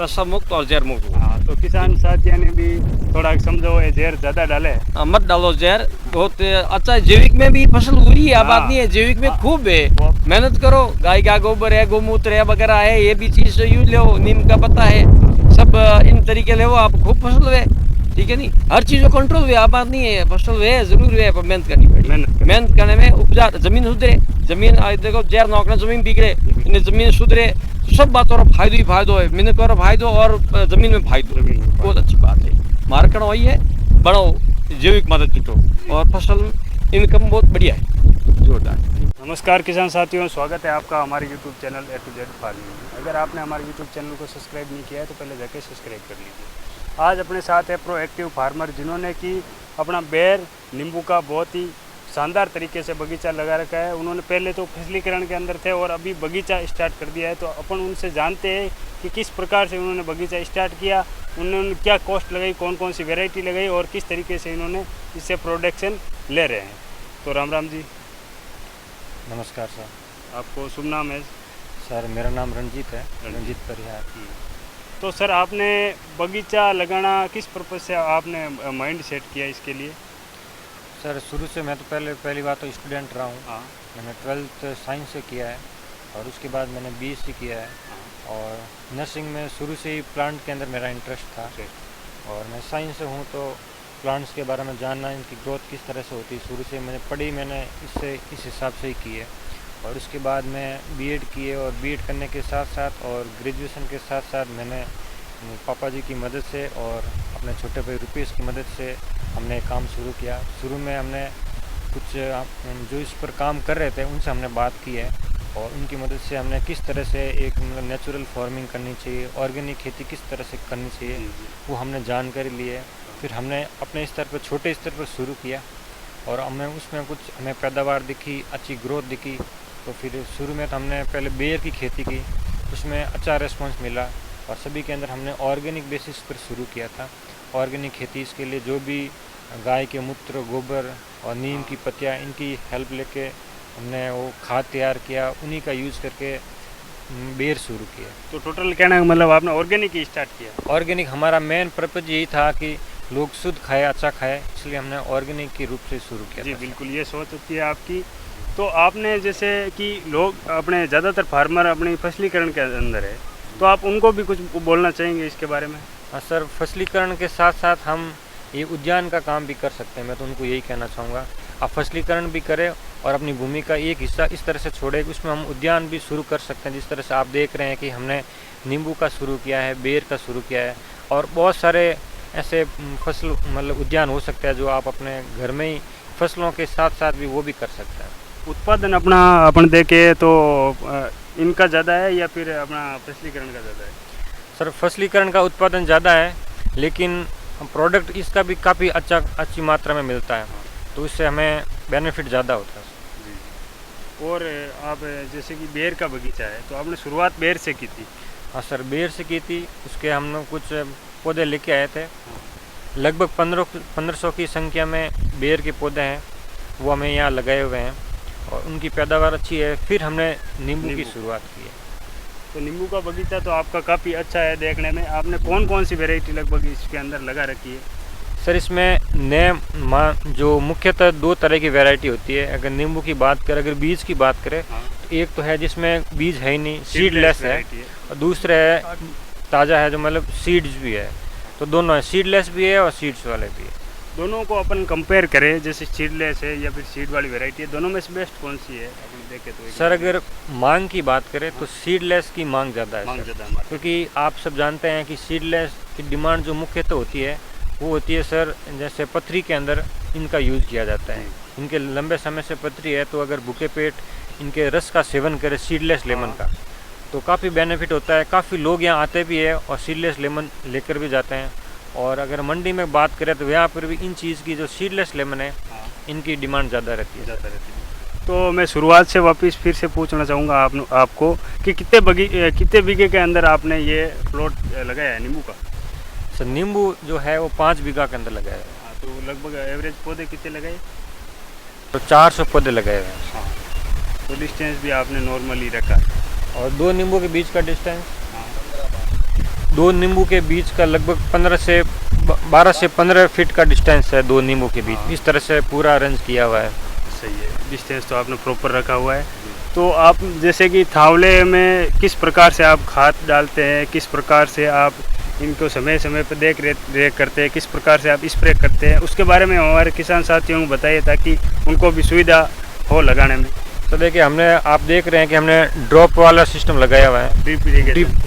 नशा मुक्त और जहर मुक्त। हाँ, तो किसान साथियों ने भी थोड़ा समझो, ये जहर ज़्यादा डाले। मत डालो जहर, बहुत अच्छा है। जैविक में भी फसल हो रही है, अब बात नहीं है, जैविक में खूब है। मेहनत करो, गाय का गोबर है, गोमूत्र है वगैरह है, ये भी चीज यूज लो, नीम का पत्ता है, सब इन तरीके ले आप खूब फसल है। ठीक है नहीं, हर चीज को कंट्रोल हुए, आप बात नहीं है, फसल है जरूर है, पर मेहनत करनी पड़ेगी। मेहनत करने में उपजा जमीन सुधरे, जमीन देखो जहर नौकना जमीन बिगड़े, इन्हें जमीन सुधरे, सब बातों का फायदो ही फायदो है, मेहनत करो फायदो और जमीन में फायदो, बहुत अच्छी बात है। मार्केट वही है, बढ़ाओ जैविक मदद जुटो और फसल इनकम बहुत बढ़िया है, जोरदार। नमस्कार किसान साथियों, स्वागत है आपका हमारे YouTube channel A to Z farming में। अगर आपने हमारे YouTube चैनल को सब्सक्राइब नहीं किया है तो पहले जाके सब्सक्राइब कर लीजिए। आज अपने साथ है प्रोएक्टिव फार्मर, जिन्होंने कि अपना बेर नींबू का बहुत ही शानदार तरीके से बगीचा लगा रखा है। उन्होंने पहले तो फसलीकरण के अंदर थे और अभी बगीचा स्टार्ट कर दिया है। तो अपन उनसे जानते हैं कि किस प्रकार से उन्होंने बगीचा स्टार्ट किया, उन्होंने क्या कॉस्ट लगाई, कौन कौन सी वैरायटी लगाई और किस तरीके से इन्होंने इससे प्रोडक्शन ले रहे हैं। तो राम राम जी। नमस्कार सर। आपको शुभ नाम है? सर मेरा नाम रंजीत है, रंजीत परिहार। तो सर आपने बगीचा लगाना किस पर्पज़ से आपने माइंड सेट किया इसके लिए? सर शुरू से मैं तो पहली बात तो स्टूडेंट रहा हूँ। हाँ। मैंने 12th साइंस से किया है और उसके बाद मैंने BSc किया है। और नर्सिंग में शुरू से ही प्लांट के अंदर मेरा इंटरेस्ट था। और मैं साइंस से हूँ तो प्लांट्स के बारे में जानना, इनकी ग्रोथ किस तरह से होती है, शुरू से मैंने इस हिसाब से ही की है। और उसके बाद मैं B.Ed किए और B.Ed करने के साथ साथ और ग्रेजुएशन के साथ साथ मैंने पापा जी की मदद से और अपने छोटे भाई रुपेश की मदद से हमने काम शुरू किया। शुरू में हमने कुछ जो इस पर काम कर रहे थे उनसे हमने बात की है और उनकी मदद से हमने किस तरह से एक मतलब नेचुरल फार्मिंग करनी चाहिए, ऑर्गेनिक खेती किस तरह से करनी चाहिए, वो हमने जानकारी ली है। फिर हमने अपने स्तर पर छोटे स्तर पर शुरू किया और उसमें कुछ हमें पैदावार दिखी, अच्छी ग्रोथ दिखी। तो फिर शुरू में तो हमने पहले बेर की खेती की, उसमें अच्छा रिस्पॉन्स मिला और सभी के अंदर हमने ऑर्गेनिक बेसिस पर शुरू किया था। ऑर्गेनिक खेती इसके लिए जो भी गाय के मूत्र, गोबर और नीम की पत्तियाँ, इनकी हेल्प लेके हमने वो खाद तैयार किया, उन्हीं का यूज़ करके बेर शुरू किया। तो टोटल कहना है मतलब आपने ऑर्गेनिक ही स्टार्ट किया? ऑर्गेनिक हमारा मेन पर्पज़ यही था कि लोग शुद्ध खाए, अच्छा खाए, इसलिए हमने ऑर्गेनिक के रूप से शुरू किया। जी बिल्कुल, ये सोच होती है आपकी। तो आपने जैसे कि लोग अपने ज़्यादातर फार्मर अपनी फसलीकरण के अंदर है, तो आप उनको भी कुछ बोलना चाहेंगे इसके बारे में? हाँ सर, फसलीकरण के साथ साथ हम ये उद्यान का काम भी कर सकते हैं। मैं तो उनको यही कहना चाहूँगा, आप फसलीकरण भी करें और अपनी भूमि का एक हिस्सा इस तरह से छोड़े कि उसमें हम उद्यान भी शुरू कर सकते हैं। जिस तरह से आप देख रहे हैं कि हमने नींबू का शुरू किया है, बेर का शुरू किया है और बहुत सारे ऐसे फसल मतलब उद्यान हो सकता है जो आप अपने घर में ही फसलों के साथ साथ भी वो भी कर सकते हैं। उत्पादन अपना अपन देखे तो इनका ज़्यादा है या फिर अपना फसलीकरण का ज़्यादा है? सर फसलीकरण का उत्पादन ज़्यादा है, लेकिन प्रोडक्ट इसका भी काफ़ी अच्छी मात्रा में मिलता है, तो इससे हमें बेनिफिट ज़्यादा होता है। जी। और आप जैसे कि बेर का बगीचा है, तो आपने शुरुआत बेर से की थी? हाँ सर, बेर से की थी। उसके हम लोग कुछ पौधे लेके आए थे, लगभग 1500 की संख्या में बेर के पौधे हैं, वो हमें यहाँ लगाए हुए हैं और उनकी पैदावार अच्छी है। फिर हमने नींबू की शुरुआत की है। तो नींबू का बगीचा तो आपका काफ़ी अच्छा है देखने में। आपने कौन कौन सी वैरायटी लगभग इसके अंदर लगा रखी है? सर इसमें जो मुख्यतः 2 तरह की वैरायटी होती है। अगर नींबू की बात करें, अगर बीज की बात करें, तो एक तो है जिसमें बीज है ही नहीं, सीडलेस है, और दूसरा है ताज़ा है जो मतलब सीड्स भी है। तो दोनों है, सीडलेस भी है और सीड्स वाले भी है। दोनों को अपन कंपेयर करें, जैसे सीडलेस है या फिर सीड वाली वैरायटी है, दोनों में से बेस्ट कौन सी है अपन देखें तो? सर अगर मांग की बात करें तो सीडलेस की मांग ज़्यादा है, क्योंकि आप सब जानते हैं कि सीडलेस की डिमांड जो मुख्यतः होती है वो होती है सर, जैसे पथरी के अंदर इनका यूज़ किया जाता है। इनके लंबे समय से पथरी है, तो अगर भूखे पेट इनके रस का सेवन करें सीडलेस लेमन का, तो काफ़ी बेनिफिट होता है। काफ़ी लोग यहाँ आते भी है और सीडलेस लेमन लेकर भी जाते हैं। और अगर मंडी में बात करें तो यहाँ पर भी इन चीज़ की जो सीडलेस लेमन है, इनकी डिमांड ज़्यादा रहती है। तो मैं शुरुआत से वापस फिर से पूछना चाहूँगा आपको कि कितने बीघे के अंदर आपने ये प्लॉट लगाया है नींबू का? सर नींबू जो है वो 5 बीघा के अंदर लगाया है। तो लगभग एवरेज पौधे कितने लगाए? तो 400 पौधे लगाए हुए हैं। हाँ। तो डिस्टेंस भी आपने नॉर्मली रखा? और 2 नींबू के बीच का डिस्टेंस दो नींबू के बीच का लगभग 12 से 15 फीट का डिस्टेंस है दो नींबू के बीच। इस तरह से पूरा अरेंज किया हुआ है। सही है, डिस्टेंस तो आपने प्रॉपर रखा हुआ है। तो आप जैसे कि थावले में किस प्रकार से आप खाद डालते हैं, किस प्रकार से आप इनको समय समय पर देख रेख करते हैं, किस प्रकार से आप स्प्रे करते हैं, उसके बारे में हमारे किसान साथियों को बताइए ताकि उनको भी सुविधा हो लगाने में। तो देखिए आप देख रहे हैं कि हमने ड्रॉप वाला सिस्टम लगाया हुआ है,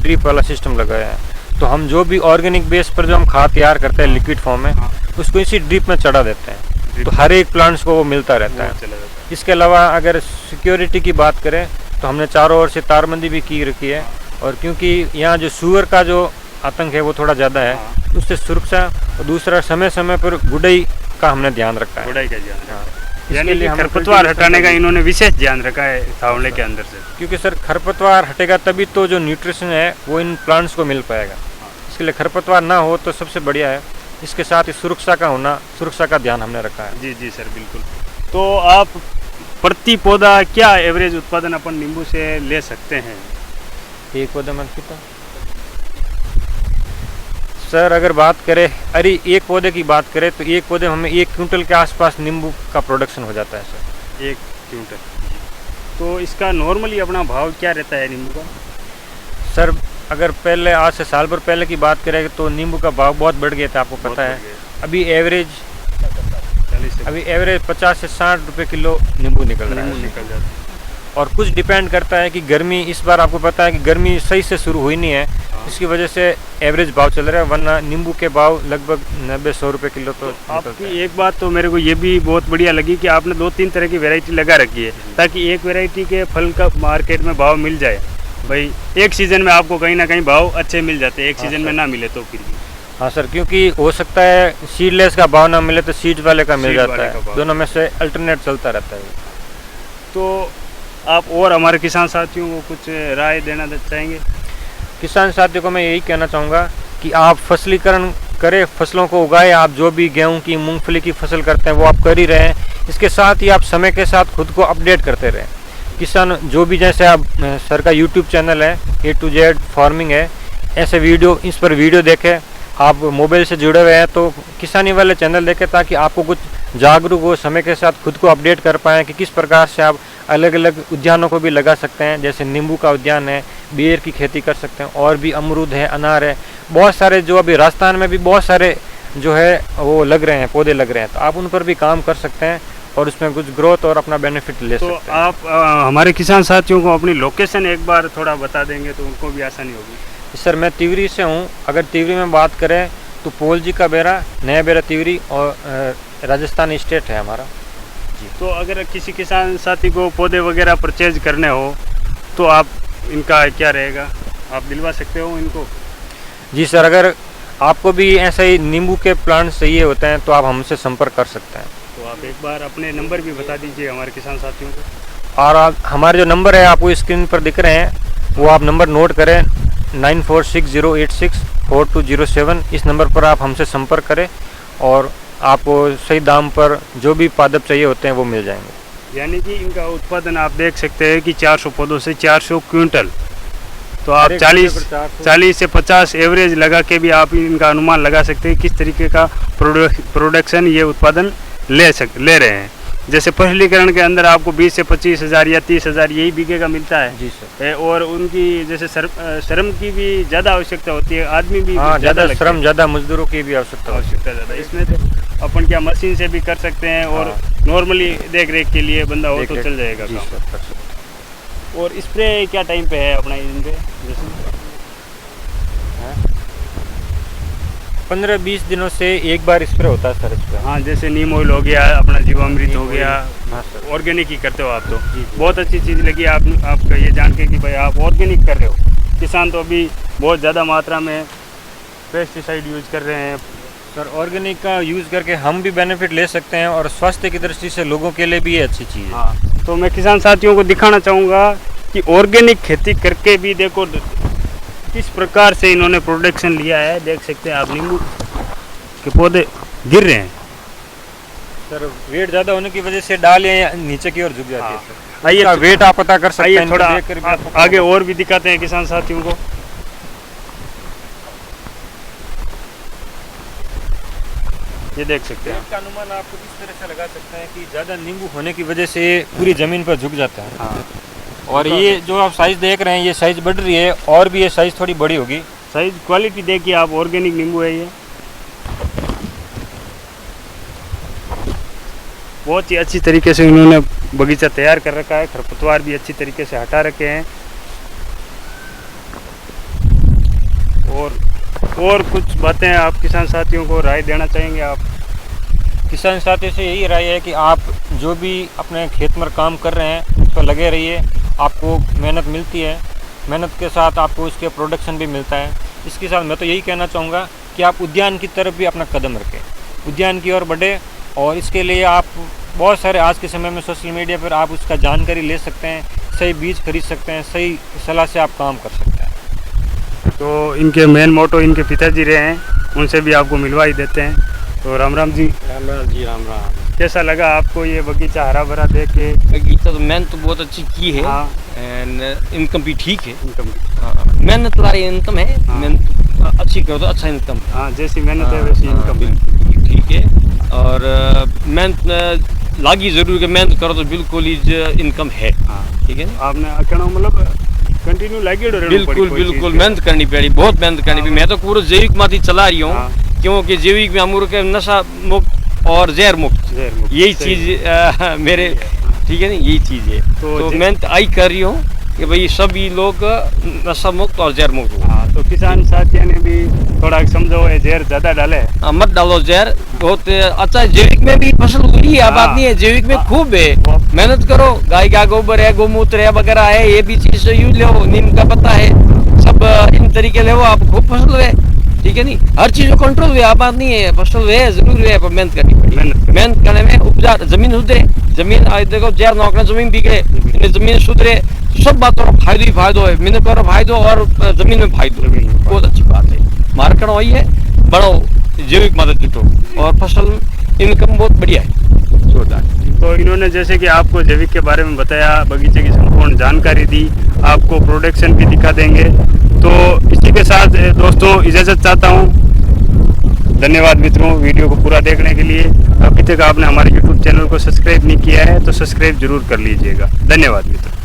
ड्रिप वाला सिस्टम लगाया है। तो हम जो भी ऑर्गेनिक बेस पर जो हम खाद तैयार करते हैं लिक्विड फॉर्म में, उसको इसी ड्रिप में चढ़ा देते हैं, तो हर एक प्लांट्स को वो मिलता रहता है। इसके अलावा अगर सिक्योरिटी की बात करें तो हमने चारों ओर से तारबंदी भी की रखी है, और क्योंकि यहाँ जो सुअर का जो आतंक है वो थोड़ा ज़्यादा है, उससे सुरक्षा, और दूसरा समय समय पर गुड़ाई का हमने ध्यान रखा है। गुड़ाई का ध्यान, यानी कि खरपतवार हटाने का इन्होंने विशेष ध्यान रखा है थावले के अंदर से, क्योंकि सर खरपतवार हटेगा तभी तो जो न्यूट्रिशन है वो इन प्लांट्स को मिल पाएगा। इसके लिए खरपतवार ना हो तो सबसे बढ़िया है। इसके साथ ही सुरक्षा का ध्यान हमने रखा है। जी जी सर, बिल्कुल। तो आप प्रति पौधा क्या एवरेज उत्पादन अपन नींबू से ले सकते हैं? एक पौधे में कितना सर, अगर बात करें एक पौधे की बात करें तो एक पौधे में हमें 1 क्विंटल के आसपास नींबू का प्रोडक्शन हो जाता है सर। 1 क्विंटल। तो इसका नॉर्मली अपना भाव क्या रहता है नींबू का? सर अगर पहले आज से साल भर पहले की बात करें तो नींबू का भाव बहुत बढ़ गया था, आपको पता है। अभी एवरेज 50 से 60 रुपए किलो नींबू निकल रहा है। और कुछ डिपेंड करता है कि गर्मी, इस बार आपको पता है कि गर्मी सही से शुरू हुई नहीं है, इसकी वजह से एवरेज भाव चल रहा है, वरना नींबू के भाव लगभग 90-100 रुपए किलो तो आपकी एक बात तो मेरे को ये भी बहुत बढ़िया लगी कि आपने 2-3 तरह की वैरायटी लगा रखी है, ताकि एक वैरायटी के फल का मार्केट में भाव मिल जाए। भाई एक सीज़न में आपको कहीं ना कहीं भाव अच्छे मिल जाते हैं, एक सीज़न में ना मिले तो फिर भी। हाँ सर, क्योंकि हो सकता है सीडलेस का भाव ना मिले तो सीड वाले का मिल जाता है, दोनों में से अल्टरनेट चलता रहता है। तो आप और हमारे किसान साथियों को कुछ राय देना चाहेंगे? किसान साथियों को मैं यही कहना चाहूँगा कि आप फसलीकरण करें, फसलों को उगाएं। आप जो भी गेहूं की, मूंगफली की फसल करते हैं वो आप कर ही रहे हैं। इसके साथ ही आप समय के साथ खुद को अपडेट करते रहें। किसान जो भी, जैसे आप सर का यूट्यूब चैनल है A to Z फार्मिंग है, ऐसे वीडियो, इस पर वीडियो देखें। आप मोबाइल से जुड़े हुए हैं तो किसानी वाले चैनल देखें, ताकि आपको कुछ जागरूक हो, समय के साथ खुद को अपडेट कर पाएँ कि किस प्रकार से आप अलग अलग उद्यानों को भी लगा सकते हैं। जैसे नींबू का उद्यान है, बेर की खेती कर सकते हैं, और भी अमरूद है, अनार है, बहुत सारे जो अभी राजस्थान में भी बहुत सारे जो है वो लग रहे हैं, पौधे लग रहे हैं, तो आप उन पर भी काम कर सकते हैं और उसमें कुछ ग्रोथ और अपना बेनिफिट ले सकते हैं। तो आप हमारे किसान साथियों को अपनी लोकेशन एक बार थोड़ा बता देंगे तो उनको भी आसानी होगी। सर मैं तिवरी से हूँ। अगर तिवरी में बात करें तो पोल जी का बेरा, नया बेरा तिवरी, और राजस्थान स्टेट है हमारा जी। तो अगर किसी किसान साथी को पौधे वगैरह परचेज करने हो तो आप इनका क्या रहेगा, आप दिलवा सकते हो इनको? जी सर, अगर आपको भी ऐसे ही नींबू के प्लांट चाहिए होते हैं तो आप हमसे संपर्क कर सकते हैं। तो आप एक बार अपने नंबर भी बता दीजिए हमारे किसान साथियों को। और आप हमारे जो नंबर है आपको स्क्रीन पर दिख रहे हैं, वो आप नंबर नोट करें, 9460864207। इस नंबर पर आप हमसे संपर्क करें और आपको सही दाम पर जो भी पादप चाहिए होते हैं वो मिल जाएंगे। यानी कि इनका उत्पादन आप देख सकते हैं कि 400 पौधों से 400 क्विंटल, तो आप 40 से 50 एवरेज लगा के भी आप इनका अनुमान लगा सकते हैं किस तरीके का प्रोडक्शन ये उत्पादन ले रहे हैं। जैसे फसलीकरण के अंदर आपको 20 से 25 हज़ार या 30 हज़ार यही बीघे का मिलता है जी सर। और उनकी जैसे श्रम की भी ज़्यादा आवश्यकता होती है, आदमी भी ज़्यादा श्रम, ज़्यादा मजदूरों की भी आवश्यकता ज़्यादा। इसमें तो अपन क्या मशीन से भी कर सकते हैं और नॉर्मली देख रेख के लिए बंदा हो तो चल जाएगा काम। और स्प्रे क्या टाइम पे है अपना इन पे? जैसे 15-20 दिनों से एक बार स्प्रे होता है सर इस पर। हाँ, जैसे नीम ऑयल हो गया, अपना जीवामृत हो गया। हाँ सर, ऑर्गेनिक ही करते हो आप तो। बहुत अच्छी चीज़ लगी आपका ये जान के कि भाई आप ऑर्गेनिक कर रहे हो। किसान तो अभी बहुत ज़्यादा मात्रा में पेस्टिसाइड यूज कर रहे हैं। सर ऑर्गेनिक का यूज़ करके हम भी बेनिफिट ले सकते हैं और स्वास्थ्य की दृष्टि से लोगों के लिए भी ये अच्छी चीज़ है। हाँ, तो मैं किसान साथियों को दिखाना चाहूँगा कि ऑर्गेनिक खेती करके भी देखो किस प्रकार से इन्होंने प्रोडक्शन लिया है। देख सकते हैं आप, नींबू के पौधे गिर रहे हैं। सर वेट ज़्यादा होने की वजह से डाल या नीचे की ओर झुक जाती है सर। आइए वेट आप पता कर सकते हैं। थोड़ा आगे और भी दिखाते हैं किसान साथियों को। ये देख सकते हैं। इसका अनुमान आप इस तरह से लगा सकते हैं कि ज़्यादा नींबू होने की वजह से पूरी ज़मीन पर झुक जाता है। हाँ, और ये जो आप साइज़ देख रहे हैं ये साइज़ बढ़ रही है और भी ये साइज़ थोड़ी बड़ी होगी। साइज क्वालिटी देखिए आप, ऑर्गेनिक नींबू है ये, बहुत ही अच्छी तरीके से इन्होंने बगीचा तैयार कर रखा है, खरपतवार भी अच्छी तरीके से हटा रखे हैं। और कुछ बातें आप किसान साथियों को राय देना चाहेंगे आप? किसान साथियों से यही राय है कि आप जो भी अपने खेत में काम कर रहे हैं उस पर लगे रहिए, आपको मेहनत मिलती है, मेहनत के साथ आपको उसके प्रोडक्शन भी मिलता है। इसके साथ मैं तो यही कहना चाहूँगा कि आप उद्यान की तरफ भी अपना कदम रखें, उद्यान की ओर बढ़े। और इसके लिए आप बहुत सारे आज के समय में सोशल मीडिया पर आप उसका जानकारी ले सकते हैं, सही बीज खरीद सकते हैं, सही सलाह से आप काम कर सकते हैं। तो इनके मेन मोटो इनके पिताजी रहे हैं, उनसे भी आपको मिलवा ही देते हैं। तो राम राम जी। राम राम जी, राम राम। कैसा लगा आपको ये बगीचा हरा भरा देख के? बगीचा तो मेहनत तो बहुत अच्छी की है। हाँ। एंड इनकम भी ठीक है। इनकम, मेहनत वाली इनकम है। हाँ। मेहनत अच्छी करो तो अच्छा इनकम। हाँ, जैसी मेहनत है वैसी इनकम है। ठीक है। और मेहनत लागी जरूर है, मेहनत करो तो बिल्कुल ही इनकम है। हाँ, ठीक है ना? आपने कहना मतलब कंटिन्यू लगी बिल्कुल बिल्कुल मेहनत करनी पड़ी, बहुत मेहनत करनी पड़ी। मैं तो पूरा जैविक माती चला रही हूँ। हाँ। क्योंकि जैविक में अमूर के नशा मुक्त और जहर मुक्त यही चीज मेरे, ठीक है ना, यही चीज है। तो मेहनत आई कर रही हूँ कि भाई सभी लोग नशा मुक्त और जहर मुक्त हो। हाँ, तो किसान साथियों ने भी थोड़ा समझो ये जहर ज्यादा डाले। मत डालो जहर, बहुत अच्छा है। जैविक में भी फसल हो रही है, अब बात नहीं है, जैविक में खूब है। मेहनत करो, गाय का गोबर है, गोमूत्र है वगैरह है, ये भी चीज यूज लो, नीम का पत्ता है, सब इन तरीके ले आप खूब फसल है। ठीक है नहीं, हर चीज को कंट्रोल हुआ, बात नहीं है, फसल है जरूर है, पर मेहनत करनी पड़ी। मेहनत करने में उपजा जमीन सुधरे, जमीन देखो जहर नौकना जमीन बिगड़े, जमीन सुधरे, सब बातों का फायदो ही फायदो है। मेहनत करो फायदो और जमीन में फायदो, बहुत अच्छी बात है। मार्केट वही है, बढ़ो जैविक मदद जुटो और फसल इनकम बहुत बढ़िया है, जोरदार। तो इन्होंने जैसे कि आपको जैविक के बारे में बताया, बगीचे की संपूर्ण जानकारी दी, आपको प्रोडक्शन भी दिखा देंगे। तो इसी के साथ दोस्तों इजाज़त चाहता हूँ। धन्यवाद मित्रों वीडियो को पूरा देखने के लिए। अभी तक आपने हमारे YouTube चैनल को सब्सक्राइब नहीं किया है तो सब्सक्राइब जरूर कर लीजिएगा। धन्यवाद मित्रों।